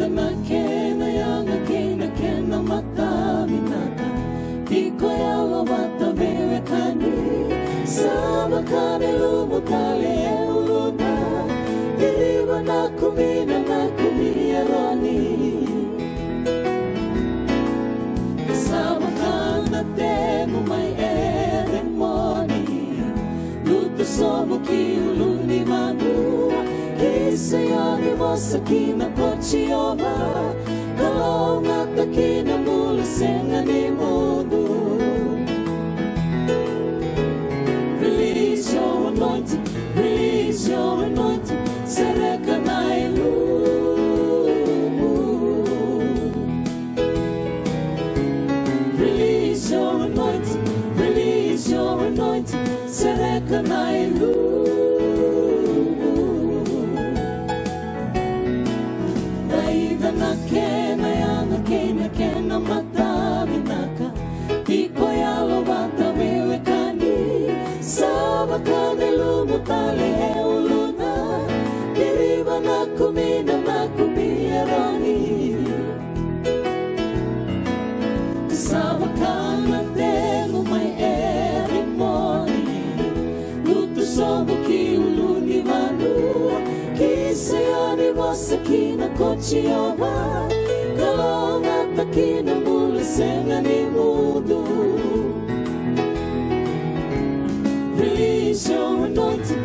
na kena yanga kena kena mata minata Tiko yalo wata bewe kani Sama kane lumutale uluna Diriwa na kumina na kumia roni Sama kana temu mai ere moni Luto somo ki uluni manu Kisa yari mosa kina kochioma Kalau ngata kina mula senga ni mundo Release your anointing, release your anointing Sereka na ilu Release your anointing, release your anointing Sereka na ilu Kena yanga kena kena mata minaka Tiko yalo wata wewe kani Sama kane lumutale uluna Diriba na kumina na kumia rani Sama kana temu mai eri moni Luto somo ki uluni manu Kisa yani wasa kina kochioma Kalau ngata kina mula senga ni mudu Release your anointing,